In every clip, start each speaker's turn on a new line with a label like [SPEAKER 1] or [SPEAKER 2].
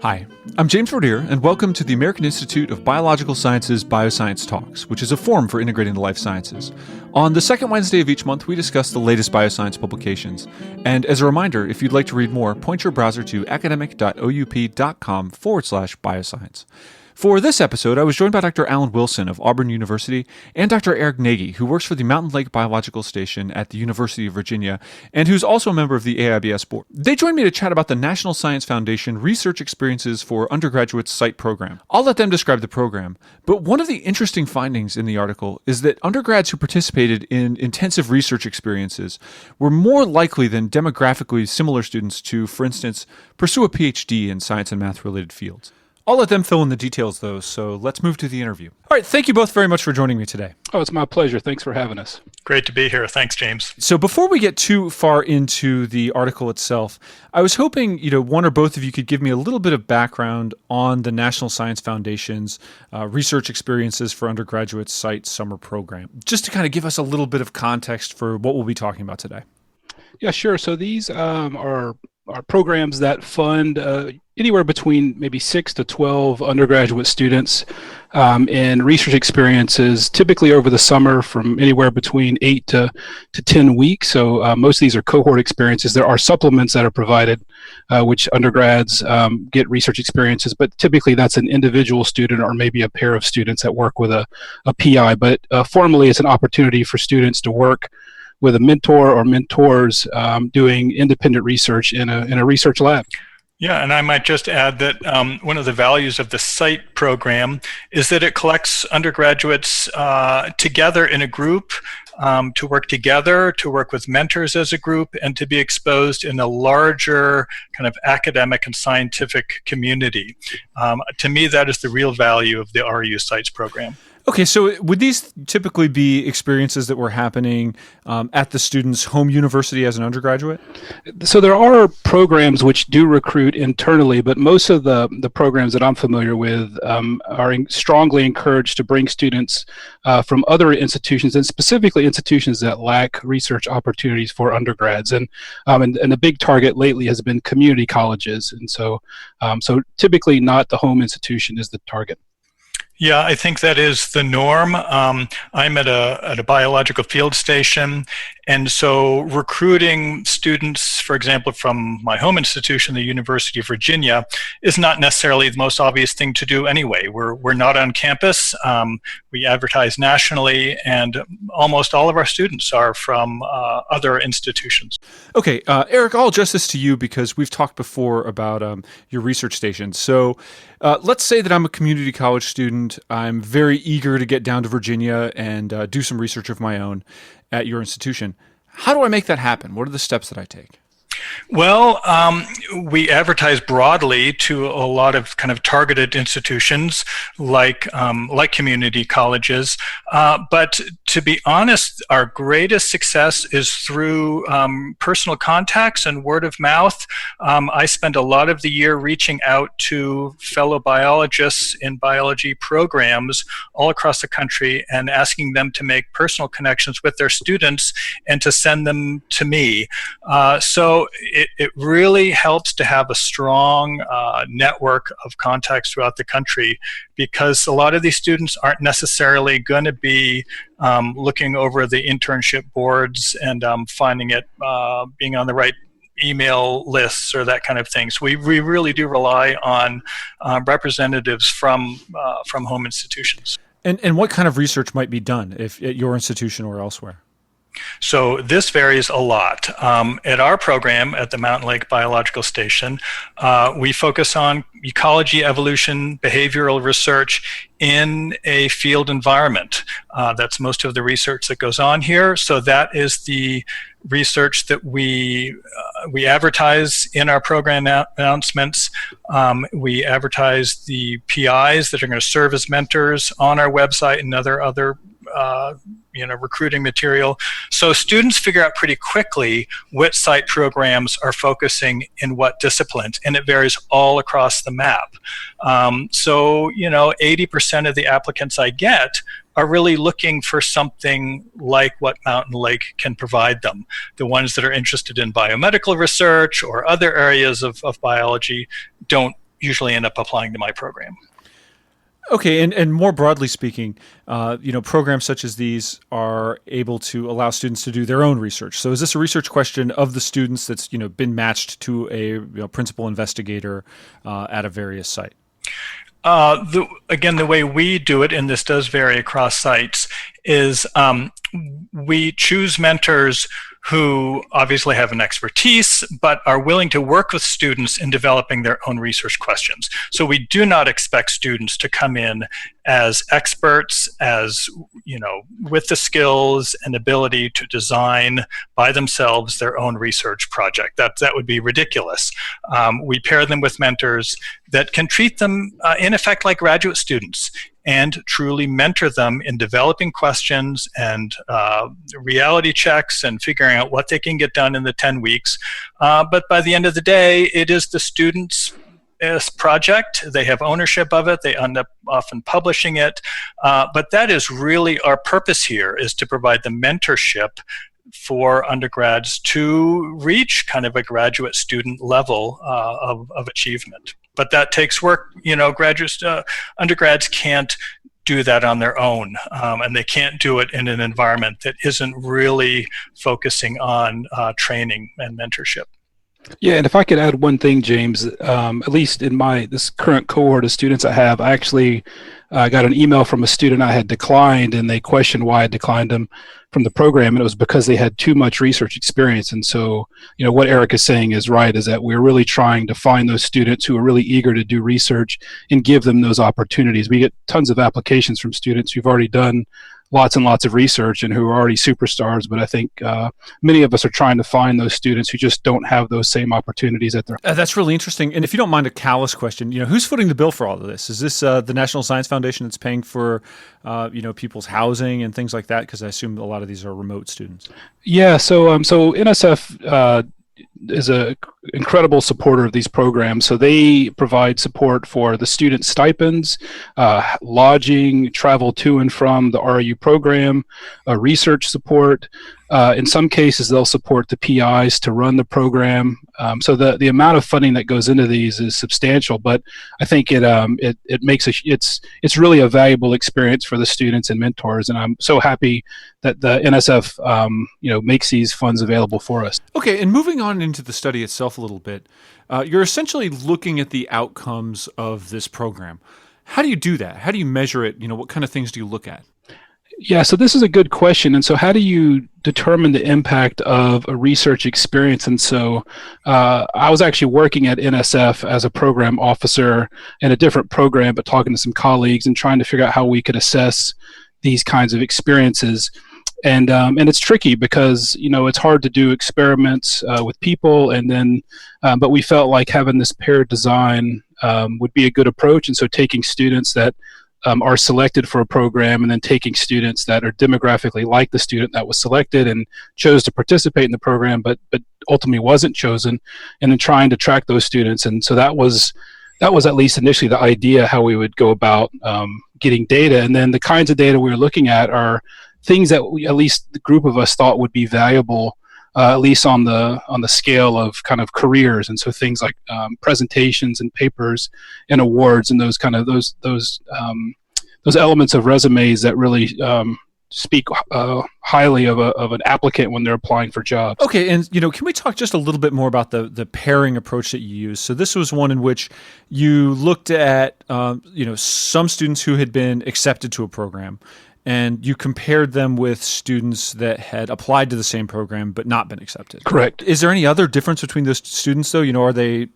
[SPEAKER 1] Hi, I'm James Verdier, and welcome to the American Institute of Biological Sciences BioScience Talks, which is a forum for integrating the life sciences. On the second Wednesday of each month, we discuss the latest bioscience publications. And as a reminder, if you'd like to read more, point your browser to academic.oup.com/bioscience. For this episode, I was joined by Dr. Alan Wilson of Auburn University and Dr. Eric Nagy, who works for the Mountain Lake Biological Station at the University of Virginia, and who's also a member of the AIBS board. They joined me to chat about the National Science Foundation Research Experiences for Undergraduates Site program. I'll let them describe the program, but one of the interesting findings in the article is that undergrads who participated in intensive research experiences were more likely than demographically similar students to, for instance, pursue a PhD in science and math-related fields. I'll let them fill in the details, though, so let's move to the interview. All right, thank you both very much for joining me today.
[SPEAKER 2] Oh, it's my pleasure. Thanks for having us.
[SPEAKER 3] Great to be here. Thanks, James.
[SPEAKER 1] So before we get too far into the article itself, I was hoping, one or both of you could give me a little bit of background on the National Science Foundation's Research Experiences for Undergraduate Site summer program, just to kind of give us a little bit of context for what we'll be talking about today.
[SPEAKER 2] Yeah, sure. So these are programs that fund anywhere between maybe 6 to 12 undergraduate students in research experiences, typically over the summer from anywhere between 8 to 10 weeks. So most of these are cohort experiences. There are supplements that are provided, which undergrads get research experiences, but typically that's an individual student or maybe a pair of students that work with a PI. But formally, it's an opportunity for students to work with a mentor or mentors doing independent research in a research lab.
[SPEAKER 3] Yeah, and I might just add that one of the values of the SITE program is that it collects undergraduates together in a group to work together, to work with mentors as a group, and to be exposed in a larger kind of academic and scientific community. To me, that is the real value of the REU Sites program.
[SPEAKER 1] Okay, so would these typically be experiences that were happening at the student's home university as an undergraduate?
[SPEAKER 2] So there are programs which do recruit internally, but most of the programs that I'm familiar with are strongly encouraged to bring students from other institutions, and specifically institutions that lack research opportunities for undergrads. And the big target lately has been community colleges, and so typically not the home institution is the target.
[SPEAKER 3] Yeah, I think that is the norm. I'm at a biological field station, and so recruiting students, for example, from my home institution, the University of Virginia, is not necessarily the most obvious thing to do anyway. We're not on campus. We advertise nationally, and almost all of our students are from other institutions.
[SPEAKER 1] Okay, Eric, I'll address this to you because we've talked before about your research station. So let's say that I'm a community college student. I'm very eager to get down to Virginia and do some research of my own at your institution. How do I make that happen? What are the steps that I take?
[SPEAKER 3] Well, we advertise broadly to a lot of kind of targeted institutions like community colleges. But to be honest, our greatest success is through personal contacts and word of mouth. I spend a lot of the year reaching out to fellow biologists in biology programs all across the country and asking them to make personal connections with their students and to send them to me. So it really helps to have a strong network of contacts throughout the country, because a lot of these students aren't necessarily going to be looking over the internship boards and finding it being on the right email lists or that kind of thing. So we really do rely on representatives from home institutions.
[SPEAKER 1] And what kind of research might be done if at your institution or elsewhere?
[SPEAKER 3] So this varies a lot. At our program at the Mountain Lake Biological Station, we focus on ecology, evolution, behavioral research in a field environment. That's most of the research that goes on here. So that is the research that we advertise in our program announcements. We advertise the PIs that are going to serve as mentors on our website and other recruiting material. So students figure out pretty quickly what site programs are focusing in what disciplines, and it varies all across the map. So 80% of the applicants I get are really looking for something like what Mountain Lake can provide them. The ones that are interested in biomedical research or other areas of biology don't usually end up applying to my program.
[SPEAKER 1] Okay, and more broadly speaking, programs such as these are able to allow students to do their own research. So is this a research question of the students that's been matched to a principal investigator at a various site?
[SPEAKER 3] Again, the way we do it, and this does vary across sites, is we choose mentors who obviously have an expertise, but are willing to work with students in developing their own research questions. So we do not expect students to come in as experts, with the skills and ability to design by themselves their own research project. That would be ridiculous. We pair them with mentors that can treat them, in effect, like graduate students, and truly mentor them in developing questions and reality checks and figuring out what they can get done in the 10 weeks. But by the end of the day, it is the students' project. They have ownership of it. They end up often publishing it. But that is really our purpose here, is to provide the mentorship for undergrads to reach kind of a graduate student level of achievement. But that takes work. Undergrads can't do that on their own, and they can't do it in an environment that isn't really focusing on training and mentorship.
[SPEAKER 2] Yeah, and if I could add one thing, James, at least in this current cohort of students I have, I actually got an email from a student I had declined, and they questioned why I declined them from the program, and it was because they had too much research experience. And so, what Eric is saying is right, is that we're really trying to find those students who are really eager to do research and give them those opportunities. We get tons of applications from students who've already done lots and lots of research and who are already superstars, but I think many of us are trying to find those students who just don't have those same opportunities at their
[SPEAKER 1] That's really interesting. And if you don't mind a callous question, who's footing the bill for all of this? Is this the National Science Foundation that's paying for people's housing and things like that? Because I assume a lot of these are remote students.
[SPEAKER 2] Yeah, so NSF is an incredible supporter of these programs. So they provide support for the student stipends, lodging, travel to and from the REU program, research support. In some cases, they'll support the PIs to run the program. So the amount of funding that goes into these is substantial, but I think it makes it's really a valuable experience for the students and mentors. And I'm so happy that the NSF makes these funds available for us.
[SPEAKER 1] Okay, and moving on into the study itself a little bit, you're essentially looking at the outcomes of this program. How do you do that? How do you measure it? What kind of things do you look at?
[SPEAKER 2] Yeah, so this is a good question. And so how do you determine the impact of a research experience? And so I was actually working at NSF as a program officer in a different program, but talking to some colleagues and trying to figure out how we could assess these kinds of experiences. And it's tricky because, it's hard to do experiments with people. And then, but we felt like having this paired design would be a good approach. And so taking students that are selected for a program and then taking students that are demographically like the student that was selected and chose to participate in the program, but ultimately wasn't chosen, and then trying to track those students. And so that was at least initially the idea how we would go about getting data. And then the kinds of data we were looking at are things that at least the group of us thought would be valuable, at least on the scale of kind of careers. And so things like presentations and papers and awards and those elements of resumes that really speak highly of an applicant when they're applying for jobs.
[SPEAKER 1] Okay, and can we talk just a little bit more about the pairing approach that you used? So this was one in which you looked at some students who had been accepted to a program, and you compared them with students that had applied to the same program but not been accepted.
[SPEAKER 2] Correct.
[SPEAKER 1] Is there any other difference between those students, though? Are they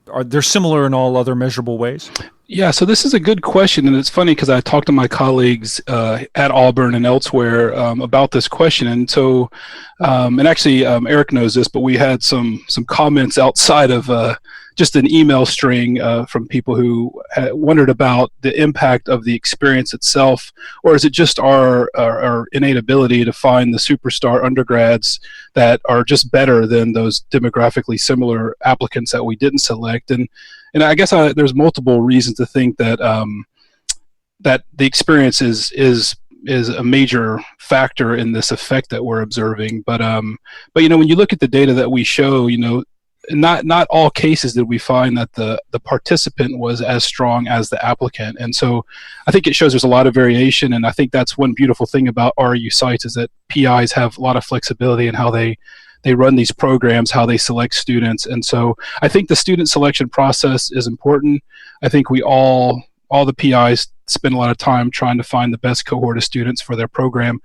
[SPEAKER 1] similar in all other measurable ways?
[SPEAKER 2] Yeah, so this is a good question, and it's funny because I talked to my colleagues at Auburn and elsewhere about this question, and so, and actually Eric knows this, but we had some comments outside of just an email string from people who wondered about the impact of the experience itself, or is it just our innate ability to find the superstar undergrads that are just better than those demographically similar applicants that we didn't select? And I guess there's multiple reasons to think that that the experience is a major factor in this effect that we're observing. But when you look at the data that we show, not all cases did we find that the participant was as strong as the applicant. And so I think it shows there's a lot of variation, and I think that's one beautiful thing about REU Sites is that PIs have a lot of flexibility in how they run these programs, how they select students. And so I think the student selection process is important. I think all the PIs spend a lot of time trying to find the best cohort of students for their program.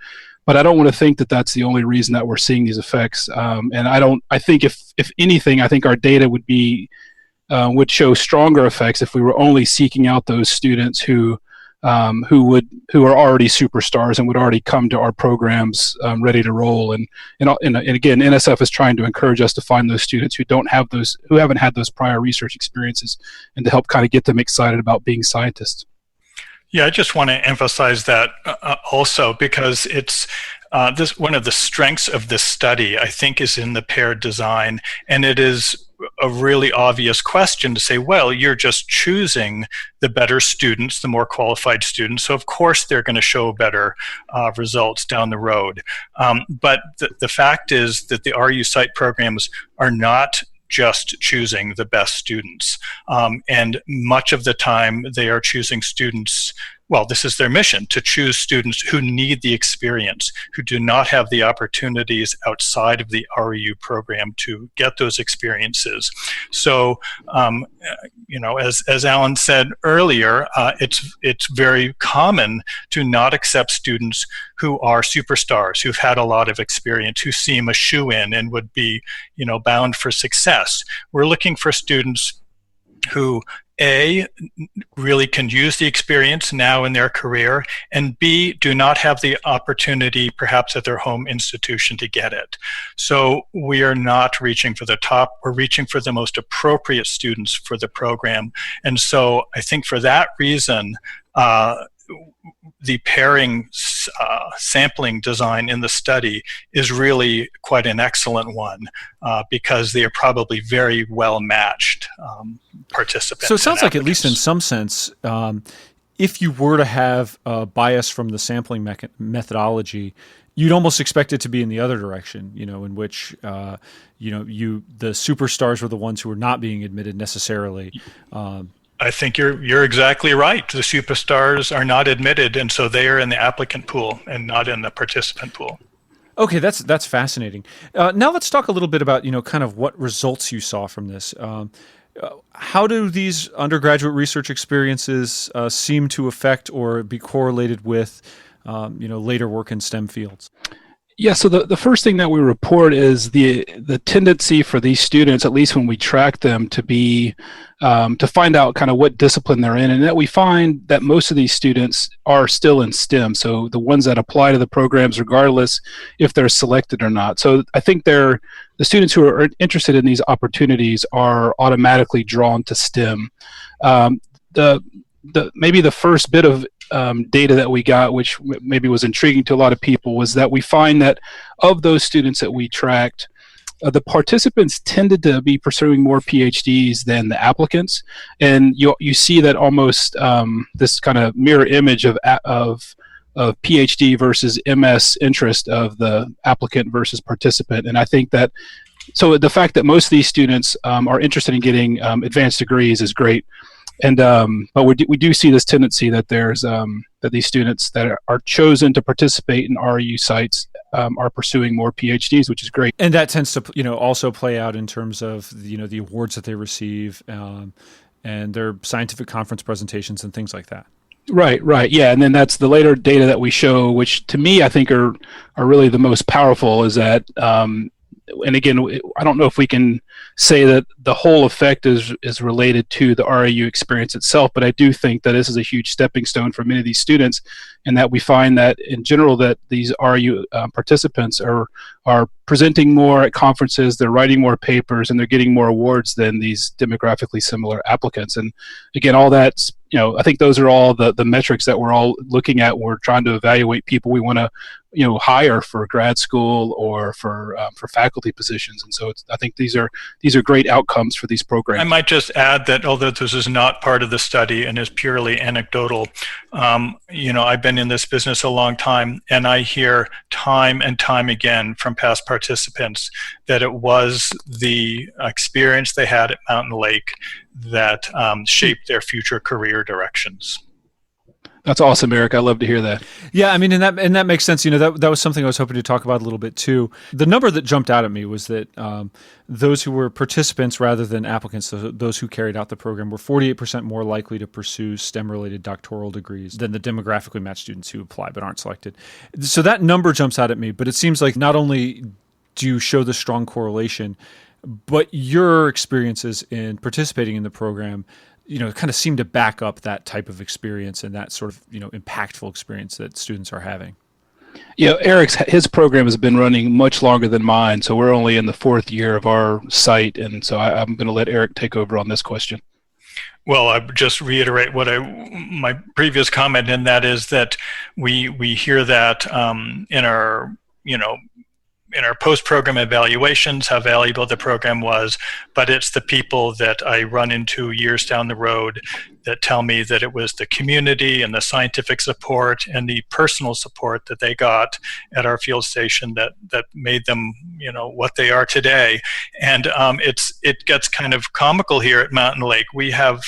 [SPEAKER 2] But I don't want to think that that's the only reason that we're seeing these effects. And I think if anything, I think our data would show stronger effects if we were only seeking out those students who are already superstars and would already come to our programs ready to roll. And again, NSF is trying to encourage us to find those students who haven't had those prior research experiences, and to help kind of get them excited about being scientists.
[SPEAKER 3] Yeah, I just want to emphasize that also, because it's one of the strengths of this study, I think, is in the paired design. And it is a really obvious question to say, well, you're just choosing the better students, the more qualified students, so of course they're going to show better results down the road. But the fact is that the REU Site programs are not just choosing the best students. And much of the time they are choosing students, well, this is their mission, to choose students who need the experience, who do not have the opportunities outside of the REU program to get those experiences. So, as Alan said earlier, it's very common to not accept students who are superstars, who've had a lot of experience, who seem a shoo-in and would be, bound for success. We're looking for students who, A, really can use the experience now in their career, and B, do not have the opportunity perhaps at their home institution to get it. So we are not reaching for the top, we're reaching for the most appropriate students for the program. And so I think for that reason, the pairing sampling design in the study is really quite an excellent one, because they are probably very well matched participants.
[SPEAKER 1] So it sounds like, at least in some sense, if you were to have a bias from the sampling methodology, you'd almost expect it to be in the other direction, in which the superstars were the ones who were not being admitted necessarily.
[SPEAKER 3] I think you're exactly right. The superstars are not admitted, and so they are in the applicant pool and not in the participant pool.
[SPEAKER 1] Okay, that's fascinating. Now let's talk a little bit about kind of what results you saw from this. How do these undergraduate research experiences seem to affect or be correlated with later work in STEM fields?
[SPEAKER 2] Yeah, so the first thing that we report is the tendency for these students, at least when we track them, to be to find out kind of what discipline they're in, and that we find that most of these students are still in STEM. So the ones that apply to the programs, regardless if they're selected or not. So I think the students who are interested in these opportunities are automatically drawn to STEM. Maybe the first bit of data that we got, which maybe was intriguing to a lot of people, was that we find that of those students that we tracked, the participants tended to be pursuing more PhDs than the applicants, and you see that almost this kind of mirror image of PhD versus MS interest of the applicant versus participant. And I think that, so the fact that most of these students are interested in getting advanced degrees is great. And but we do see this tendency that there's that these students that are chosen to participate in REU sites are pursuing more PhDs, which is great.
[SPEAKER 1] And that tends to also play out in terms of the awards that they receive and their scientific conference presentations and things like that.
[SPEAKER 2] Right, yeah, and then that's the later data that we show, which to me I think are really the most powerful. Is that and again, I don't know if we can say that the whole effect is related to the REU experience itself, but I do think that this is a huge stepping stone for many of these students, and that we find that in general that these REU participants are presenting more at conferences, they're writing more papers, and they're getting more awards than these demographically similar applicants. And again, all that's I think those are all the metrics that we're all looking at when we're trying to evaluate people we want to hire for grad school or for faculty positions. And so I think these are great outcomes for these programs.
[SPEAKER 3] I might just add that although this is not part of the study and is purely anecdotal, I've been in this business a long time, and I hear time and time again from past participants that it was the experience they had at Mountain Lake that shaped their future career directions.
[SPEAKER 2] That's awesome, Eric. I love to hear that.
[SPEAKER 1] Yeah, I mean, and that makes sense. That was something I was hoping to talk about a little bit too. The number that jumped out at me was that those who were participants rather than applicants, those who carried out the program, were 48% more likely to pursue STEM-related doctoral degrees than the demographically matched students who apply but aren't selected. So that number jumps out at me, but it seems like not only do you show the strong correlation, but your experiences in participating in the program kind of seem to back up that type of experience and that sort of, impactful experience that students are having.
[SPEAKER 2] His program has been running much longer than mine, so we're only in the 4th year of our site, and so I'm going to let Eric take over on this question.
[SPEAKER 3] Well, I just reiterate my previous comment, and that is that we hear that in our post-program evaluations, how valuable the program was, but it's the people that I run into years down the road that tell me that it was the community and the scientific support and the personal support that they got at our field station that made them, what they are today. And it gets kind of comical here at Mountain Lake. We have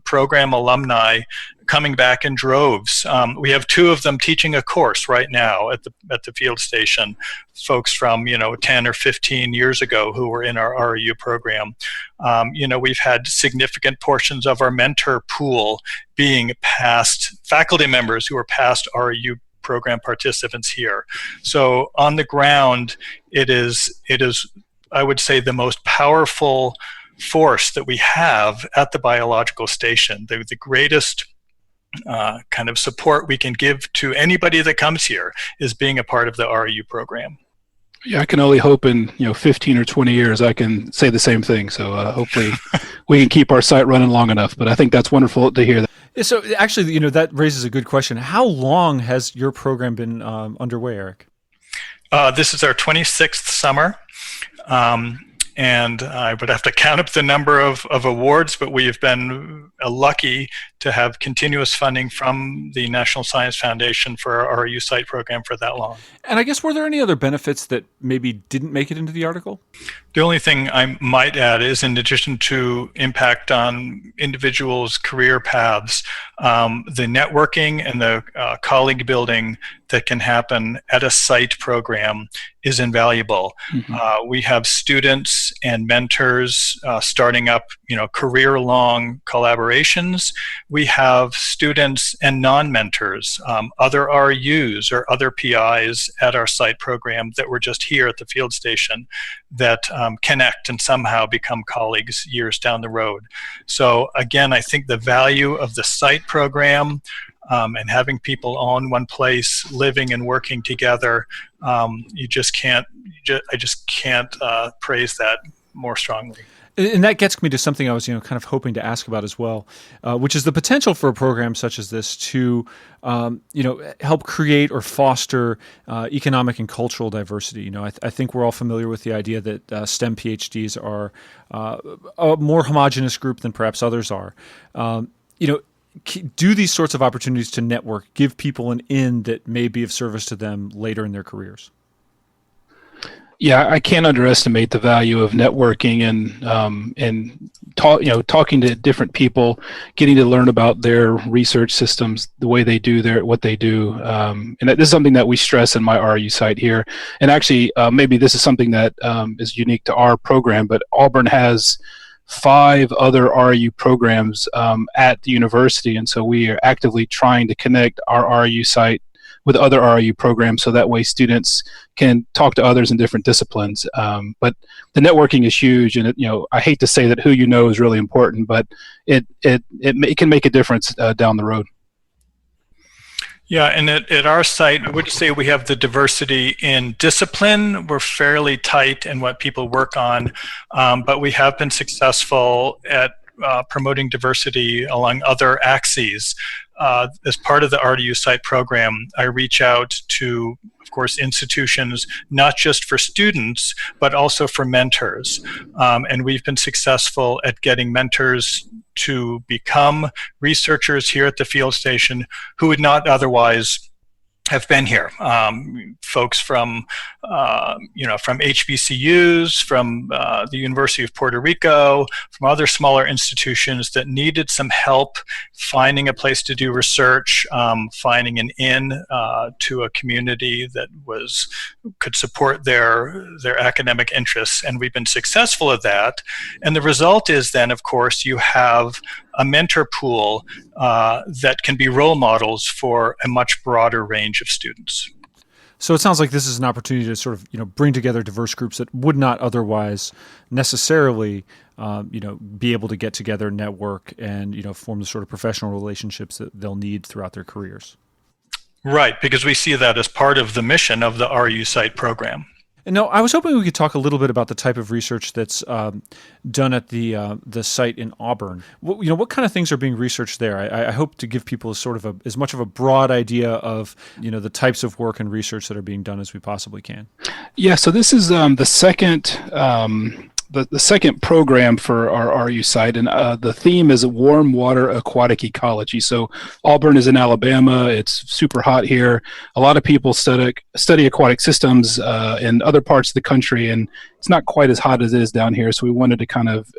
[SPEAKER 3] program alumni coming back in droves. We have 2 of them teaching a course right now at the field station, folks from 10 or 15 years ago who were in our REU program. We've had significant portions of our mentor pool being past faculty members who are past REU program participants here. So on the ground, it is I would say the most powerful force that we have at the biological station. The greatest kind of support we can give to anybody that comes here is being a part of the REU program.
[SPEAKER 2] Yeah, I can only hope in 15 or 20 years I can say the same thing. So hopefully we can keep our site running long enough. But I think that's wonderful to hear that.
[SPEAKER 1] So actually, that raises a good question. How long has your program been underway, Eric?
[SPEAKER 3] This is our 26th summer. And I would have to count up the number of awards, but we have been lucky to have continuous funding from the National Science Foundation for our REU Site program for that long.
[SPEAKER 1] And I guess, were there any other benefits that maybe didn't make it into the article?
[SPEAKER 3] The only thing I might add is, in addition to impact on individuals' career paths, the networking and the colleague building that can happen at a site program is invaluable. Mm-hmm. We have students and mentors starting up, career-long collaborations. We have students and non-mentors, other RUs or other PIs at our site program that were just here at the field station that connect and somehow become colleagues years down the road. So again, I think the value of the site program and having people all in one place, living and working together, I just can't praise that more strongly.
[SPEAKER 1] And that gets me to something I was, kind of hoping to ask about as well, which is the potential for a program such as this to, help create or foster economic and cultural diversity. I think we're all familiar with the idea that STEM PhDs are a more homogenous group than perhaps others are. Do these sorts of opportunities to network give people an in that may be of service to them later in their careers?
[SPEAKER 2] Yeah, I can't underestimate the value of networking and talking to different people, getting to learn about their research systems, the way they do what they do. And this is something that we stress in my REU site here. And actually, maybe this is something that is unique to our program, but Auburn has 5 other REU programs at the university, and so we are actively trying to connect our REU site with other REU programs so that way students can talk to others in different disciplines. But the networking is huge, and I hate to say that who you know is really important, but it can make a difference down the road.
[SPEAKER 3] Yeah, and at our site, I would say we have the diversity in discipline. We're fairly tight in what people work on, but we have been successful at promoting diversity along other axes. As part of the REU Site program, I reach out to, of course, institutions, not just for students, but also for mentors. And we've been successful at getting mentors to become researchers here at the field station who would not otherwise have been here. Folks from, from HBCUs, from the University of Puerto Rico, from other smaller institutions that needed some help finding a place to do research, finding an in to a community that could support their academic interests. And we've been successful at that. And the result is then, of course, you have a mentor pool that can be role models for a much broader range of students.
[SPEAKER 1] So it sounds like this is an opportunity to sort of, bring together diverse groups that would not otherwise necessarily, be able to get together, network, and, form the sort of professional relationships that they'll need throughout their careers. Right,
[SPEAKER 3] because we see that as part of the mission of the REU Site program.
[SPEAKER 1] And now, I was hoping we could talk a little bit about the type of research that's done at the site in Auburn. What kind of things are being researched there? I hope to give people as much of a broad idea of the types of work and research that are being done as we possibly can.
[SPEAKER 2] Yeah, so this is the second. The second program for our REU site, and the theme is warm water aquatic ecology. So Auburn is in Alabama. It's super hot here. A lot of people study aquatic systems in other parts of the country, and it's not quite as hot as it is down here. So we wanted to kind of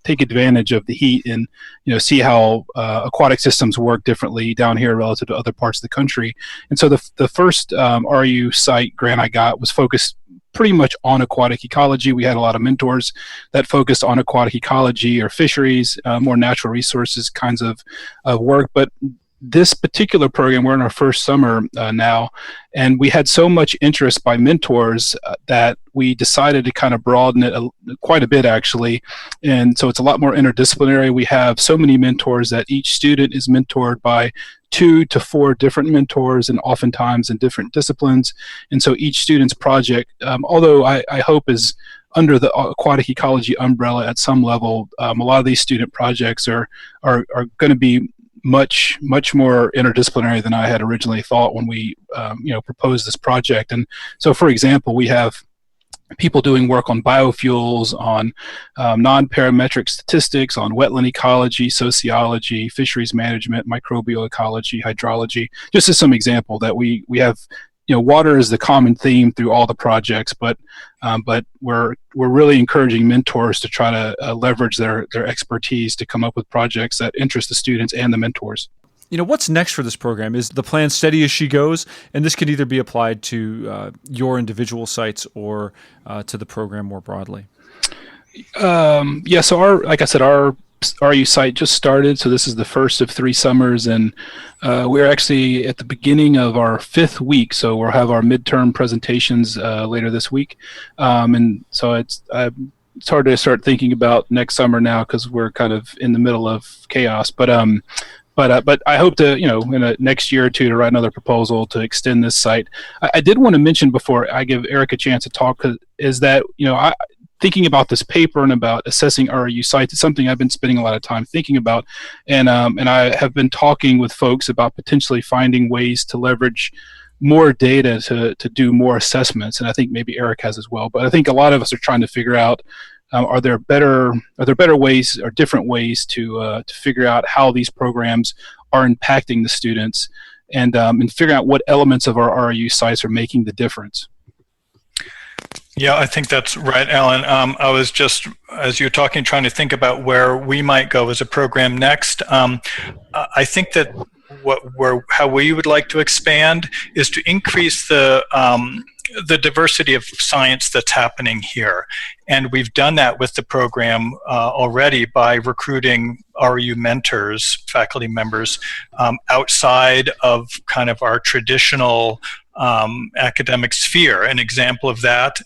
[SPEAKER 2] take advantage of the heat and see how aquatic systems work differently down here relative to other parts of the country. And so the first REU site grant I got was focused pretty much on aquatic ecology. We had a lot of mentors that focused on aquatic ecology or fisheries, more natural resources kinds of work. But this particular program, we're in our first summer now, and we had so much interest by mentors that we decided to kind of broaden it quite a bit, actually. And so it's a lot more interdisciplinary. We have so many mentors that each student is mentored by 2 to 4 different mentors, and oftentimes in different disciplines. And so each student's project, although I hope is under the aquatic ecology umbrella at some level, a lot of these student projects are going to be much more interdisciplinary than I had originally thought when we proposed this project. And so, for example, we have people doing work on biofuels, on non-parametric statistics, on wetland ecology, sociology, fisheries management, microbial ecology, hydrology, just as some example that we have. Water is the common theme through all the projects, but we're really encouraging mentors to try to leverage their expertise to come up with projects that interest the students and the mentors.
[SPEAKER 1] What's next for this program? Is the plan steady as she goes? And this can either be applied to your individual sites or to the program more broadly.
[SPEAKER 2] Yeah. So our REU site just started, so this is the first of 3 summers, and we're actually at the beginning of our 5th week, so we'll have our midterm presentations later this week, and so it's hard to start thinking about next summer now because we're kind of in the middle of chaos, but I hope to, in the next year or 2 to write another proposal to extend this site. I did want to mention before I give Eric a chance to talk, is that, thinking about this paper and about assessing REU sites is something I've been spending a lot of time thinking about, and I have been talking with folks about potentially finding ways to leverage more data to do more assessments, and I think maybe Eric has as well. But I think a lot of us are trying to figure out are there better ways or different ways to figure out how these programs are impacting the students, and figuring out what elements of our REU sites are making the difference.
[SPEAKER 3] Yeah, I think that's right, Alan. I was just, as you were talking, trying to think about where we might go as a program next. I think that how we would like to expand is to increase the diversity of science that's happening here. And we've done that with the program already by recruiting REU mentors, faculty members, outside of kind of our traditional academic sphere. An example of that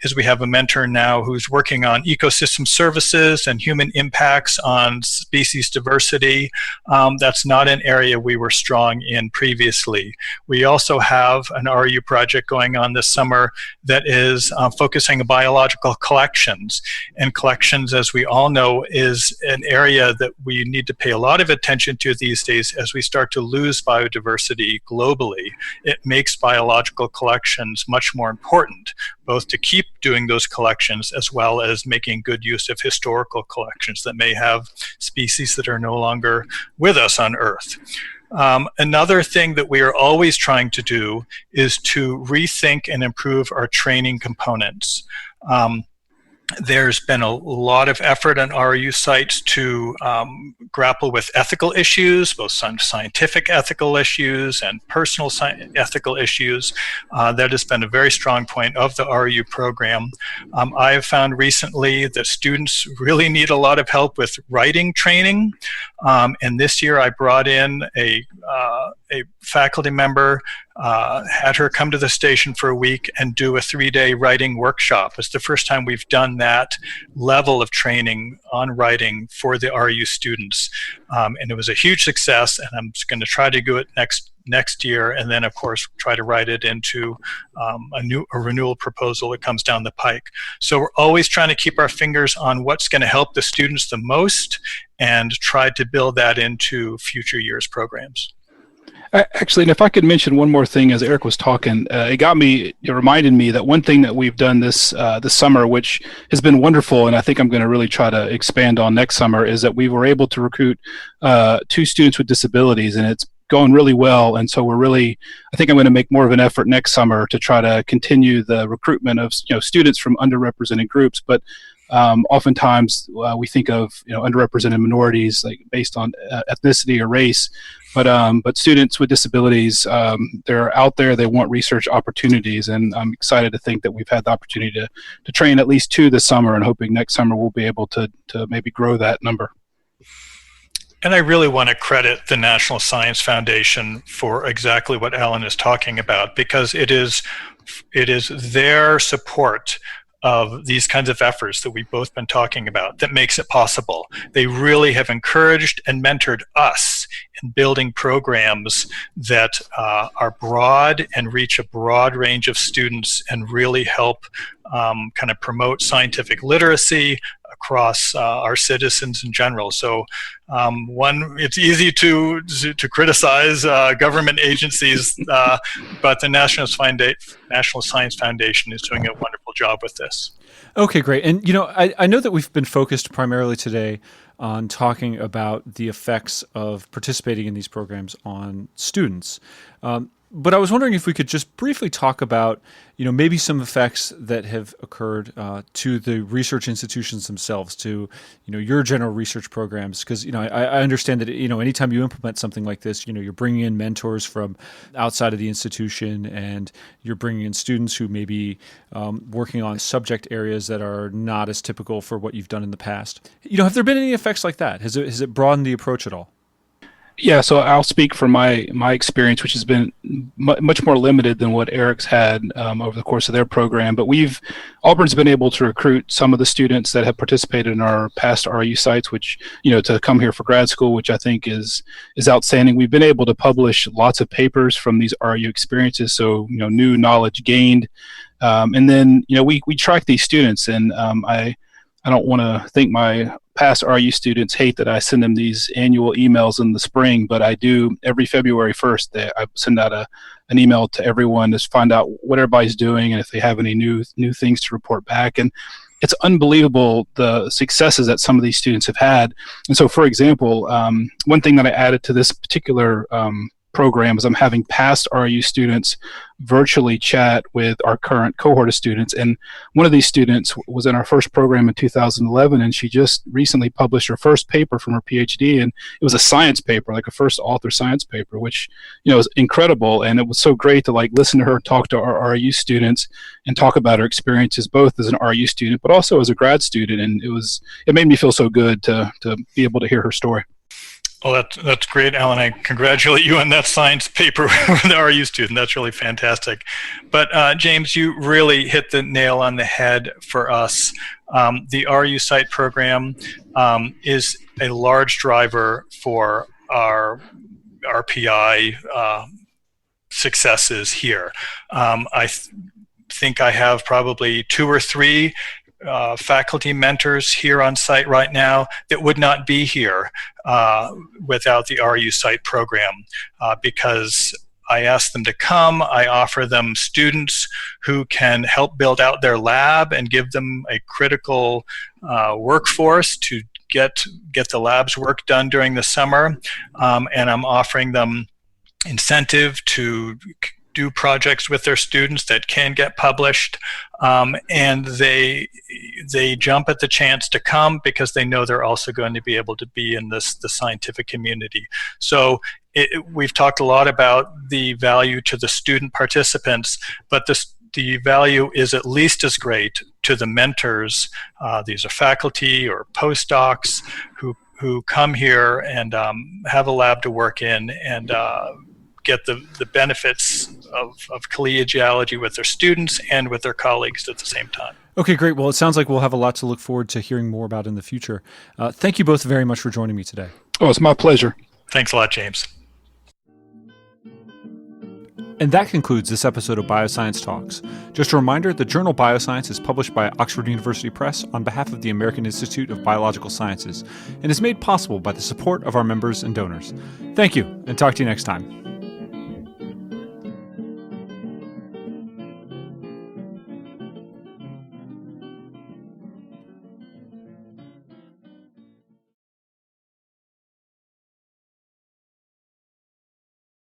[SPEAKER 3] is we have a mentor now who's working on ecosystem services and human impacts on species diversity. That's not an area we were strong in previously. We also have an REU project going on this summer that is focusing on biological collections. And collections, as we all know, is an area that we need to pay a lot of attention to these days as we start to lose biodiversity globally. It makes biological collections much more important, both to keep doing those collections as well as making good use of historical collections that may have species that are no longer with us on Earth. Another thing that we are always trying to do is to rethink and improve our training components. There's been a lot of effort on REU sites to grapple with ethical issues, both scientific ethical issues and personal ethical issues. That has been a very strong point of the REU program. I have found recently that students really need a lot of help with writing training. And this year I brought in a faculty member, had her come to the station for a week and do a 3-day writing workshop. It's the first time we've done that level of training on writing for the REU students. And it was a huge success, and I'm just going to try to do it next year, and then of course try to write it into a renewal proposal that comes down the pike. So we're always trying to keep our fingers on what's going to help the students the most and try to build that into future years' programs.
[SPEAKER 2] Actually, and if I could mention one more thing as Eric was talking, it reminded me that one thing that we've done this summer, which has been wonderful, and I think I'm going to really try to expand on next summer, is that we were able to recruit 2 students with disabilities, and it's going really well. And so I think I'm going to make more of an effort next summer to try to continue the recruitment of students from underrepresented groups. But oftentimes we think of underrepresented minorities like based on ethnicity or race, but students with disabilities, they're out there, they want research opportunities, and I'm excited to think that we've had the opportunity to train at least 2 this summer, and hoping next summer we'll be able to maybe grow that number.
[SPEAKER 3] And I really want to credit the National Science Foundation for exactly what Alan is talking about, because it is their support of these kinds of efforts that we've both been talking about that makes it possible. They really have encouraged and mentored us in building programs that are broad and reach a broad range of students and really help kind of promote scientific literacy across our citizens in general. So it's easy to criticize government agencies, but the National Science Foundation is doing a wonderful job with this.
[SPEAKER 1] Okay, great. And I know that we've been focused primarily today on talking about the effects of participating in these programs on students. But I was wondering if we could just briefly talk about, maybe some effects that have occurred to the research institutions themselves, to, your general research programs. Because, I understand that, anytime you implement something like this, you're bringing in mentors from outside of the institution, and you're bringing in students who may be working on subject areas that are not as typical for what you've done in the past. Have there been any effects like that? Has it broadened the approach at all?
[SPEAKER 2] Yeah, so I'll speak from my experience, which has been much more limited than what Eric's had over the course of their program. But Auburn's been able to recruit some of the students that have participated in our past REU sites, which, to come here for grad school, which I think is outstanding. We've been able to publish lots of papers from these REU experiences, so, new knowledge gained. And then, we track these students, and I don't want to think my past REU students hate that I send them these annual emails in the spring, but I do every February 1st. I send out an email to everyone to find out what everybody's doing and if they have any new things to report back. And it's unbelievable the successes that some of these students have had. And so, for example, one thing that I added to this particular program is I'm having past REU students virtually chat with our current cohort of students. And one of these students was in our first program in 2011, and she just recently published her first paper from her PhD, and it was a science paper, like a first author science paper, which was incredible. And it was so great to listen to her talk to our REU students and talk about her experiences both as an REU student but also as a grad student. And it made me feel so good to be able to hear her story.
[SPEAKER 3] Well, that's great, Alan. I congratulate you on that science paper with the REU student. That's really fantastic. But James, you really hit the nail on the head for us. The REU Site program is a large driver for our RPI successes here. I think I have probably 2 or 3 faculty mentors here on site right now that would not be here without the REU Site program, because I ask them to come. I offer them students who can help build out their lab and give them a critical workforce to get the lab's work done during the summer, and I'm offering them incentive to do projects with their students that can get published, and they jump at the chance to come because they know they're also going to be able to be in the scientific community. So we've talked a lot about the value to the student participants, but the value is at least as great to the mentors. These are faculty or postdocs who come here and have a lab to work in and get the benefits of collegiality with their students and with their colleagues at the same time.
[SPEAKER 1] Okay, great. Well, it sounds like we'll have a lot to look forward to hearing more about in the future. Thank you both very much for joining me today.
[SPEAKER 2] Oh, it's my pleasure.
[SPEAKER 3] Thanks a lot, James.
[SPEAKER 1] And that concludes this episode of BioScience Talks. Just a reminder, the journal BioScience is published by Oxford University Press on behalf of the American Institute of Biological Sciences and is made possible by the support of our members and donors. Thank you, and talk to you next time.